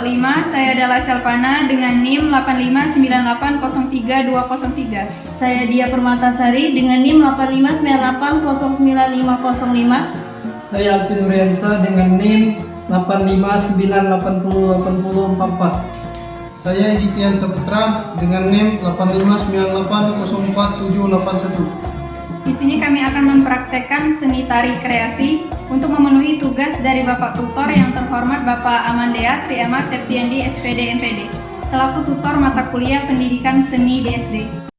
kelompok 5, saya adalah Selvana dengan NIM 859803203. Saya Dia Permatasari dengan NIM 859809505. Saya Alvin Nuriansa dengan NIM 859808044. Saya Editian Saputra dengan NIM 859804781. Di sini kami akan mempraktekkan seni tari kreasi untuk memenuhi tugas dari Bapak Tutor yang terhormat Bapak Amandea Triama Septiandi SPD MPD selaku tutor mata kuliah pendidikan seni di SD.